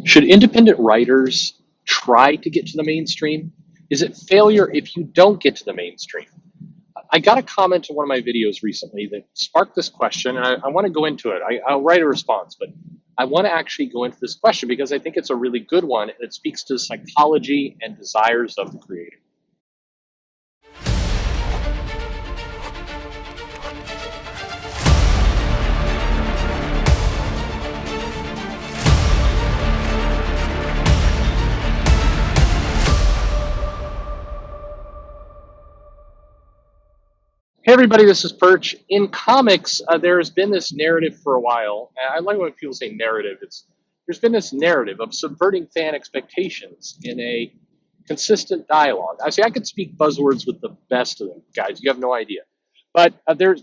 Should independent writers try to get to the mainstream? Is it failure if you don't get to the mainstream? I got a comment in one of my videos recently that sparked this question, and I want to go into it. I'll write a response, but I want to actually go into this question because I think it's a really good one, and it speaks to the psychology and desires of the creator. Hey everybody, this is Perch. In comics, there has been this narrative for a while. I like when people say narrative. There's been this narrative of subverting fan expectations in a consistent dialogue. I could speak buzzwords with the best of them, guys. You have no idea. But there's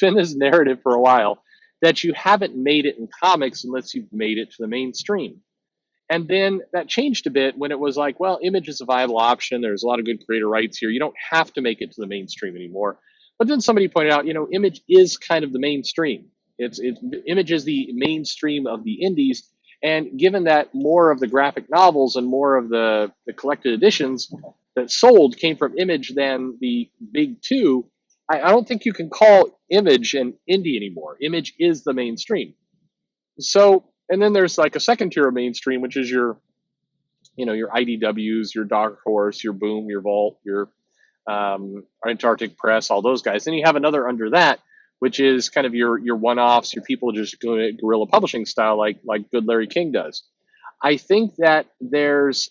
been this narrative for a while that you haven't made it in comics unless you've made it to the mainstream. And then that changed a bit when it was like, well, image is a viable option. There's a lot of good creator rights here. You don't have to make it to the mainstream anymore. But then somebody pointed out, image is kind of the mainstream. Image is the mainstream of the indies. And given that more of the graphic novels and more of the collected editions that sold came from Image than the big two, I don't think you can call Image an indie anymore. Image is the mainstream. So, and then there's like a second tier of mainstream, which is your IDWs, your Dark Horse, your Boom, your Vault, your Antarctic Press, all those guys. Then you have another under that, which is kind of your one-offs, your people just going guerrilla publishing style, like Good Larry King does. I think that there's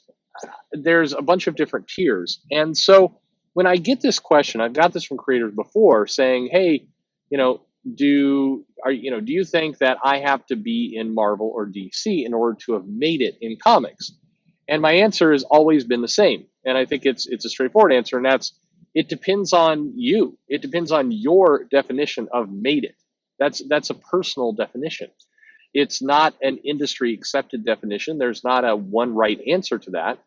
a bunch of different tiers, and so when I get this question, I've got this from creators before saying, "Hey, you know, do you think that I have to be in Marvel or DC in order to have made it in comics?" And my answer has always been the same, and I think it's a straightforward answer, and that's it depends on you. It depends on your definition of made it. That's a personal definition. It's not an industry accepted definition. There's not a one right answer to that.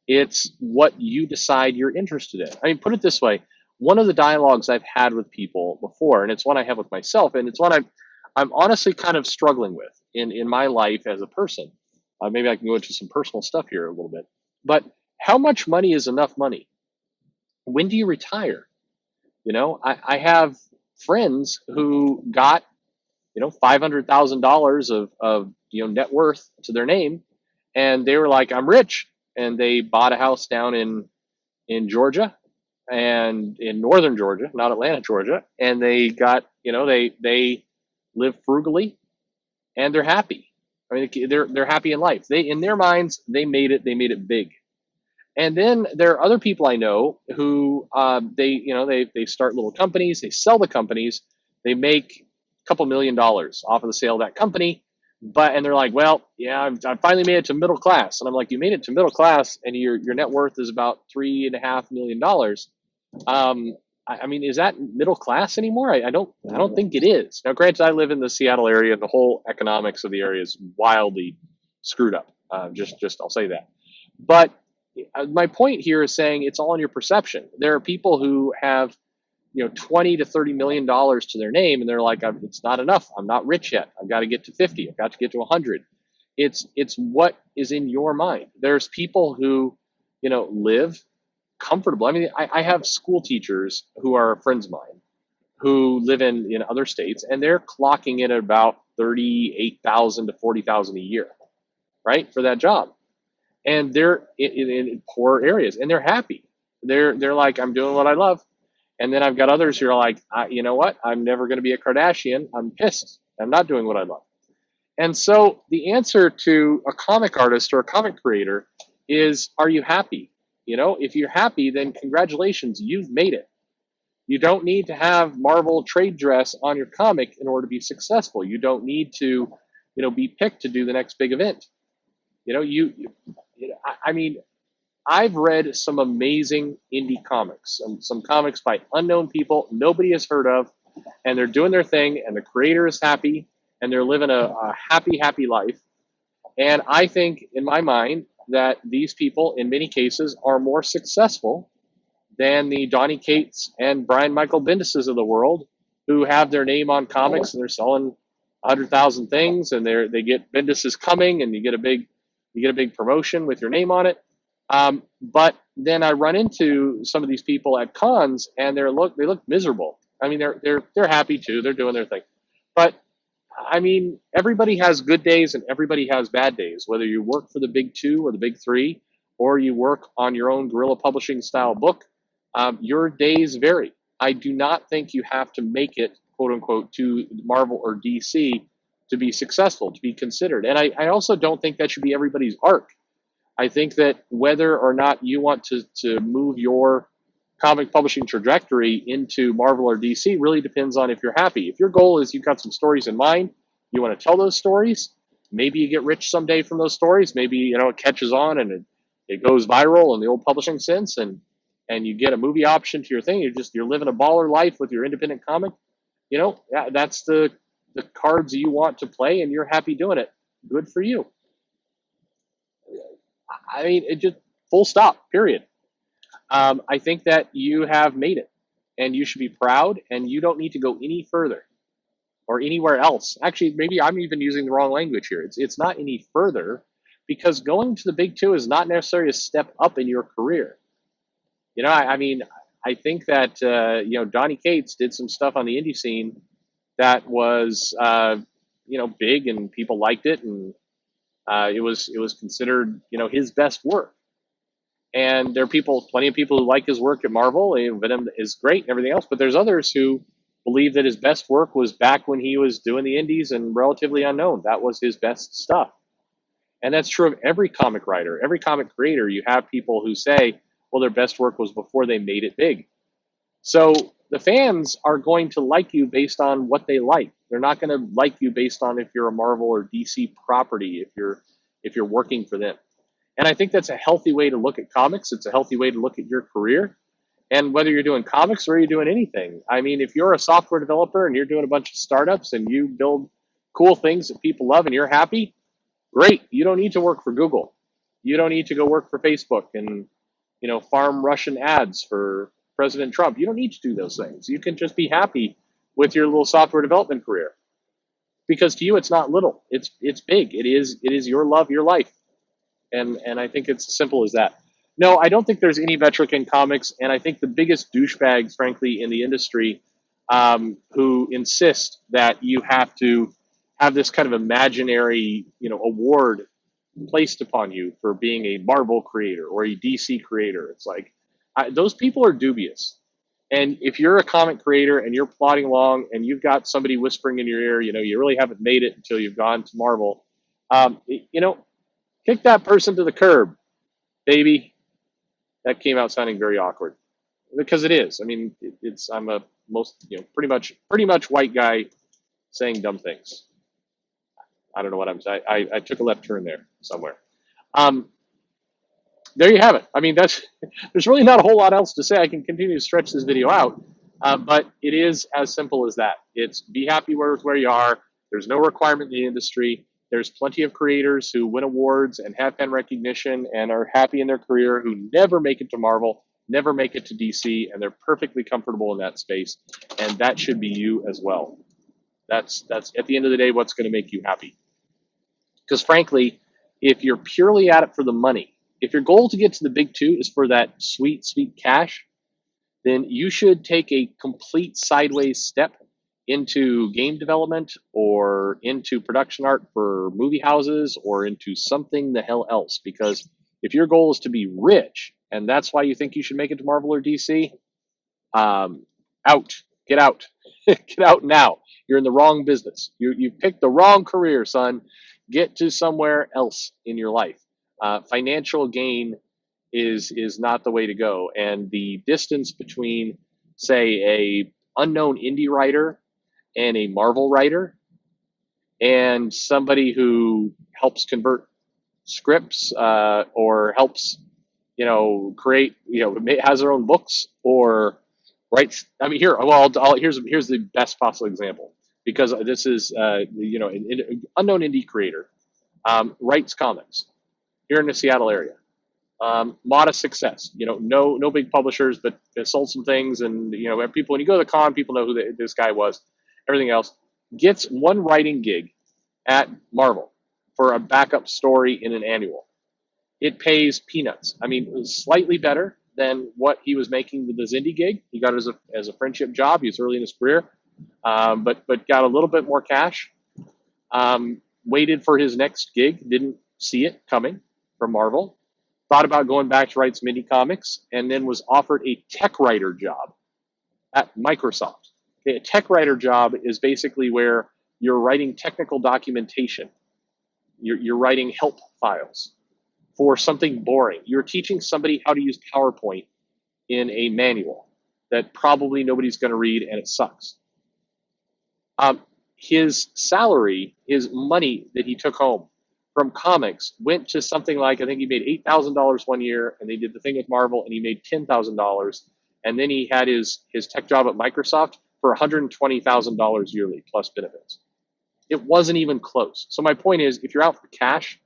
It's what you decide you're interested in. I mean, put it this way. One of the dialogues I've had with people before, and it's one I have with myself, and it's one I'm honestly kind of struggling with in my life as a person. Maybe I can go into some personal stuff here a little bit. But how much money is enough money? When do you retire? I have friends who got, $500,000 of net worth to their name, and they were like, I'm rich. And they bought a house down in Georgia and in northern Georgia, not Atlanta, Georgia. And they got, they live frugally and they're happy. I mean, they're happy in life. In their minds, they made it big. And then there are other people I know who they start little companies, they sell the companies, they make a couple $1,000,000 off of the sale of that company, and they're like, well, yeah, I finally made it to middle class, and I'm like, you made it to middle class, and your net worth is about $3.5 million. I mean, is that middle class anymore? I don't think it is. Now, granted, I live in the Seattle area, and the whole economics of the area is wildly screwed up. Just I'll say that, but my point here is saying it's all in your perception. There are people who have, $20 to $30 million to their name, and they're like, it's not enough. I'm not rich yet. I've got to get to 50. I've got to get to 100. It's what is in your mind. There's people who, live comfortable. I mean, I have school teachers who are friends of mine who live in other states, and they're clocking in at about 38,000 to 40,000 a year, right, for that job. And they're in poor areas, and they're happy. They're like, I'm doing what I love. And then I've got others who are like, you know what? I'm never going to be a Kardashian. I'm pissed. I'm not doing what I love. And so the answer to a comic artist or a comic creator is, are you happy? If you're happy, then congratulations, you've made it. You don't need to have Marvel trade dress on your comic in order to be successful. You don't need to, be picked to do the next big event. I mean, I've read some amazing indie comics, some comics by unknown people nobody has heard of, and they're doing their thing, and the creator is happy, and they're living a happy, happy life. And I think, in my mind, that these people, in many cases, are more successful than the Donny Cates and Brian Michael Bendises of the world, who have their name on comics, and they're selling 100,000 things, and they get Bendis is coming, and you get a big You get a big promotion with your name on it. But then I run into some of these people at cons, and they look miserable. I mean, they're happy too. They're doing their thing, but I mean, everybody has good days and everybody has bad days. Whether you work for the big two or the big three, or you work on your own guerrilla publishing style book, your days vary. I do not think you have to make it, quote unquote, to Marvel or DC to be successful, to be considered. And I also don't think that should be everybody's arc. I think that whether or not you want to move your comic publishing trajectory into Marvel or DC really depends on if you're happy. If your goal is you've got some stories in mind, you want to tell those stories, maybe you get rich someday from those stories. Maybe, it catches on and it goes viral in the old publishing sense, and you get a movie option to your thing. You're living a baller life with your independent comic. That's the cards you want to play, and you're happy doing it. Good for you. I mean, it just full stop, period. I think that you have made it, and you should be proud, and you don't need to go any further or anywhere else. Actually, maybe I'm even using the wrong language here. It's not any further, because going to the big two is not necessarily a step up in your career. I mean, I think that Donny Cates did some stuff on the indie scene that was big, and people liked it, and it was considered his best work. And there are plenty of people who like his work at Marvel. Venom is great and everything else, but there's others who believe that his best work was back when he was doing the indies and relatively unknown. That was his best stuff. And that's true of every comic writer, every comic creator. You have people who say, well, their best work was before they made it big. So the fans are going to like you based on what they like. They're not going to like you based on if you're a Marvel or DC property, if you're working for them. And I think that's a healthy way to look at comics. It's a healthy way to look at your career. And whether you're doing comics or you're doing anything, I mean, if you're a software developer and you're doing a bunch of startups and you build cool things that people love and you're happy, great. You don't need to work for Google. You don't need to go work for Facebook and, farm Russian ads for President Trump. You don't need to do those things. You can just be happy with your little software development career. Because to you, it's not little. It's big. It is your love, your life. And I think it's as simple as that. No, I don't think there's any metric in comics, and I think the biggest douchebags, frankly, in the industry, who insist that you have to have this kind of imaginary, award placed upon you for being a Marvel creator or a DC creator. It's like those people are dubious. And if you're a comic creator and you're plodding along and you've got somebody whispering in your ear, you really haven't made it until you've gone to Marvel, kick that person to the curb, baby. That came out sounding very awkward, because it is. I mean, I'm a pretty much white guy saying dumb things. I don't know what I'm saying. I took a left turn there somewhere. There you have it. I mean, there's really not a whole lot else to say. I can continue to stretch this video out, but it is as simple as that. It's be happy with where you are. There's no requirement in the industry. There's plenty of creators who win awards and have fan recognition and are happy in their career who never make it to Marvel, never make it to DC, and they're perfectly comfortable in that space. And that should be you as well. That's at the end of the day what's going to make you happy. Because frankly, if you're purely at it for the money, if your goal to get to the big two is for that sweet, sweet cash, then you should take a complete sideways step into game development or into production art for movie houses or into something the hell else. Because if your goal is to be rich and that's why you think you should make it to Marvel or DC, get out, get out now. You're in the wrong business. You picked the wrong career, son. Get to somewhere else in your life. Financial gain is not the way to go. And the distance between, say, a unknown indie writer and a Marvel writer and somebody who helps convert scripts or helps, create, has their own books or writes. I mean, here's the best possible example, because this is, an unknown indie creator writes comics here in the Seattle area. Modest success, no big publishers, but they sold some things, and people, when you go to the con, people know this guy was. Everything else, gets one writing gig at Marvel, for a backup story in an annual. It pays peanuts. I mean, it was slightly better than what he was making with the Zindi gig. He got it as a friendship job. He was early in his career, but got a little bit more cash. Waited for his next gig, didn't see it coming from Marvel. Thought about going back to write some indie comics, and then was offered a tech writer job at Microsoft. Okay, a tech writer job is basically where you're writing technical documentation. You're writing help files for something boring. You're teaching somebody how to use PowerPoint in a manual that probably nobody's going to read, and it sucks. His salary, his money that he took home from comics went to something like, I think he made $8,000 one year, and they did the thing with Marvel, and he made $10,000. And then he had his tech job at Microsoft for $120,000 yearly plus benefits. It wasn't even close. So my point is, if you're out for cash,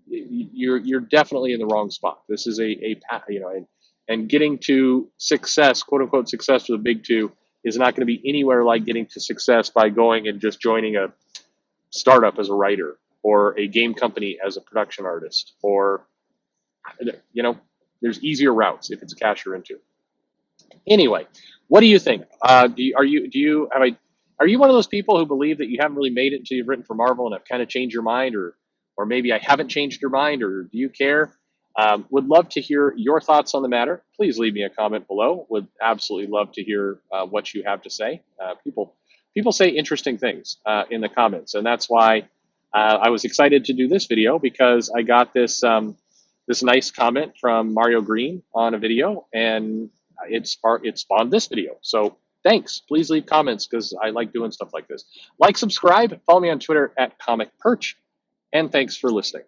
you're definitely in the wrong spot. This is and getting to success, quote unquote success for the big two, is not going to be anywhere like getting to success by going and just joining a startup as a writer, or a game company as a production artist, or there's easier routes if it's a cash you're into. Anyway, what do you think? Are you one of those people who believe that you haven't really made it until you've written for Marvel and have kind of changed your mind, or maybe I haven't changed your mind, or do you care? Would love to hear your thoughts on the matter. Please leave me a comment below. Would absolutely love to hear what you have to say. People say interesting things in the comments, and that's why I was excited to do this video, because I got this nice comment from Mario Green on a video, and it spawned this video. So thanks. Please leave comments, because I like doing stuff like this. Like, subscribe, follow me on Twitter at Comic Perch, and thanks for listening.